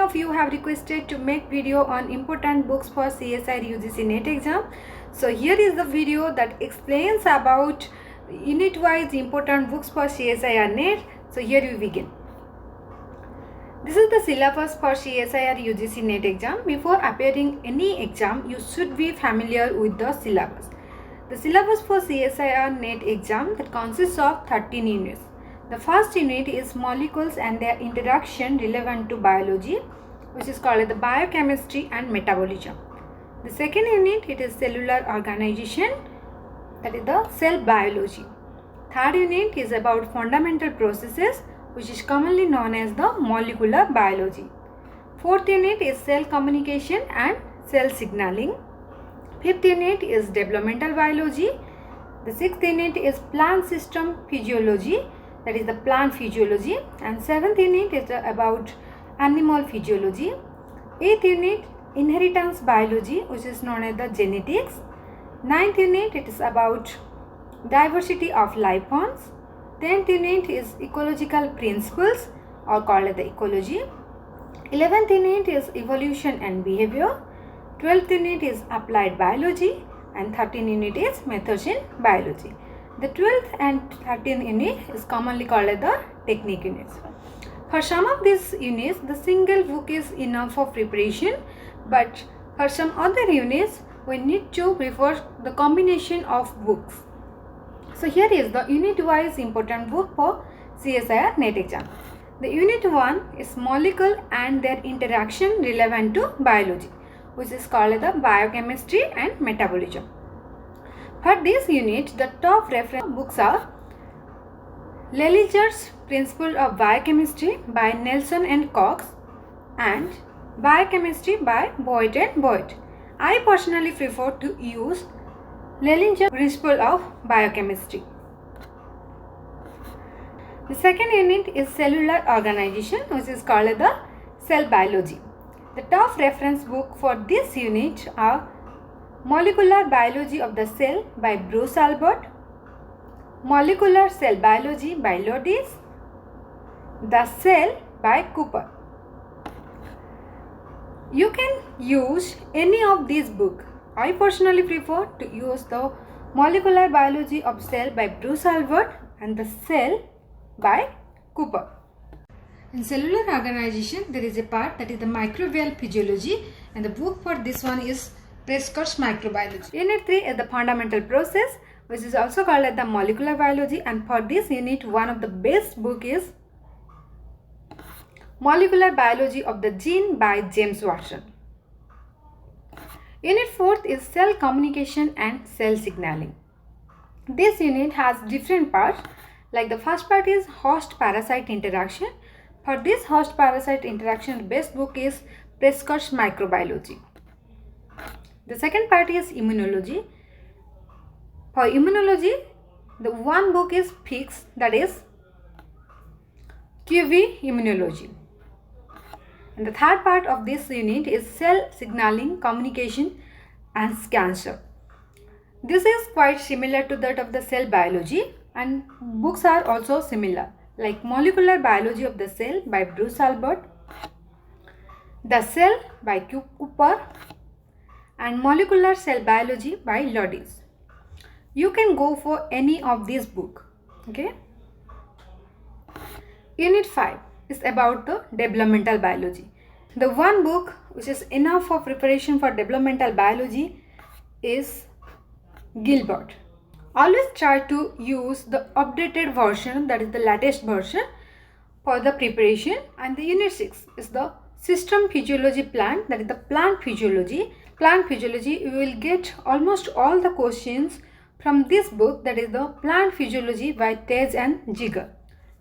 of you have requested to make video on important books for CSIR UGC NET exam. So here is the video that explains about unit wise important books for CSIR NET. So here we begin. This is the syllabus for CSIR UGC NET exam. Before appearing any exam, you should be familiar with the syllabus. The syllabus for CSIR NET exam that consists of 13 units. The first unit is molecules and their interaction relevant to biology, which is called the biochemistry and metabolism. The second unit, it is cellular organization, that is the cell biology. Third unit is about fundamental processes, which is commonly known as the molecular biology. Fourth unit is cell communication and cell signaling. Fifth unit is developmental biology. The sixth unit is plant system physiology, that is the plant physiology, and seventh unit is about animal physiology. Eighth unit, inheritance biology, which is known as the genetics. Ninth unit, it is about diversity of life forms. 10th unit is ecological principles, or called as the ecology. 11th unit is evolution and behavior. 12th unit is applied biology, and 13th unit is methods in biology. The 12th and 13th unit is commonly called as the technique units. For some of these units, the single book is enough for preparation, but for some other units, we need to prefer the combination of books. So here is the unit-wise important book for CSIR NET exam. The unit 1 is molecule and their interaction relevant to biology, which is called the biochemistry and metabolism. For this unit, the top reference books are Lellinger's Principle of Biochemistry by Nelson and Cox and Biochemistry by Boyd and Boyd. I personally prefer to use Lellinger's Principle of Biochemistry. The second unit is Cellular Organization, which is called the Cell Biology. The top reference book for this unit are Molecular Biology of the Cell by Bruce Albert, Molecular Cell Biology by Lodis, The Cell by Cooper. You can use any of these books. I personally prefer to use the Molecular Biology of Cell by Bruce Albert and The Cell by Cooper. In cellular organization, there is a part that is the microbial physiology, and the book for this one is Prescott's Microbiology. Unit 3 is the fundamental process, which is also called as the molecular biology, and for this unit, one of the best book is Molecular Biology of the Gene by James Watson. Unit 4 is cell communication and cell signaling. This unit has different parts, like the first part is host-parasite interaction. For this host-parasite interaction, the best book is Prescott's Microbiology. The second part is immunology. For immunology, the one book is fixed, that is QV Immunology. And the third part of this unit is cell signaling, communication and cancer. This is quite similar to that of the cell biology, and books are also similar, like Molecular Biology of the Cell by Bruce Albert, The Cell by Cooper, and Molecular Cell Biology by Lodis. You can go for any of these books. Okay. Unit 5 is about the developmental biology. The one book which is enough for preparation for developmental biology is Gilbert. Always try to use the updated version, that is the latest version, for the preparation. And the unit 6 is the system physiology plant, that is the plant physiology. Plant physiology, you will get almost all the questions from this book, that is the Plant Physiology by Tej and Jigar.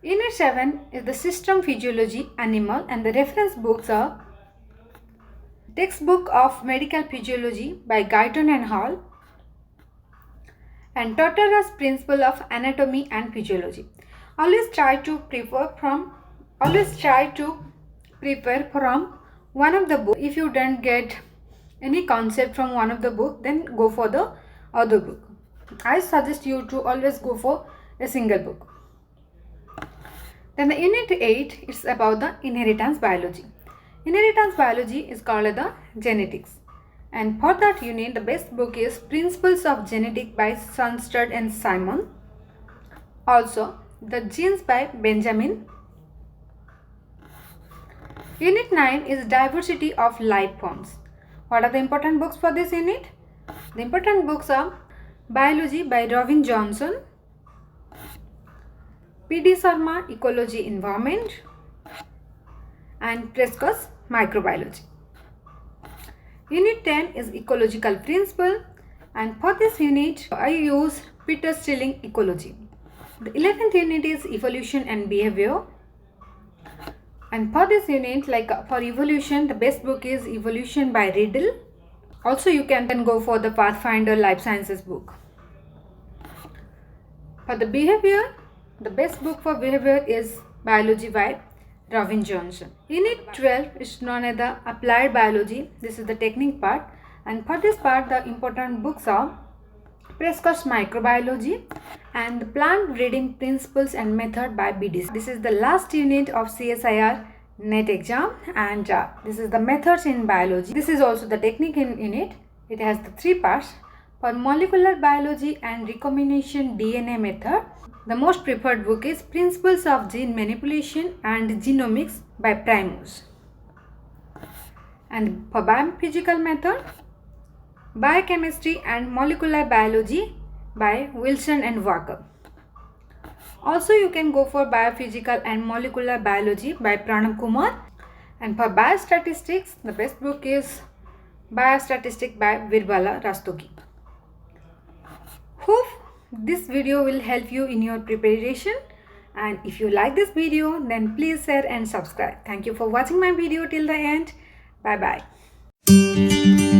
Unit 7 is the system physiology animal, and the reference books are Textbook of Medical Physiology by Guyton and Hall and Tortora's Principle of Anatomy and Physiology. Always try to prepare from one of the books. If you don't get any concept from one of the book, then go for the other book. I suggest you to always go for a single book. Then the unit 8 is about the inheritance biology. Inheritance biology is called the genetics. And for that unit, the best book is Principles of Genetics by Sundstedt and Simon. Also, The Genes by Benjamin. Unit 9 is Diversity of Life Forms. What are the important books for this unit? The important books are Biology by Robin Johnson, P.D. Sharma, Ecology Environment, and Prescott's Microbiology. Unit 10 is Ecological Principle, and for this unit I use Peter Stilling Ecology. The 11th unit is Evolution and Behavior, and for this unit, for evolution, the best book is Evolution by Riddle. Also you can go for the Pathfinder Life Sciences book. For the behavior, the best book for behavior is Biology by Robin Johnson. Unit 12 is known as the Applied Biology. This is the technique part, and for this part the important books are Prescott's Microbiology and the Plant Breeding Principles and Method by B.D. This is the last unit of CSIR NET exam, and this is the methods in biology. This is also the technique in unit. It has the 3 parts. For molecular biology and recombination DNA method, the most preferred book is Principles of Gene Manipulation and Genomics by Primoz. And for biophysical method, Biochemistry and Molecular Biology by Wilson and Walker. Also you can go for Biophysical and Molecular Biology by Pranab Kumar. And for Biostatistics, the best book is Biostatistics by Virbala Rastogi. Hope this video will help you in your preparation, and if you like this video then please share and subscribe. Thank you for watching my video till the end. Bye bye.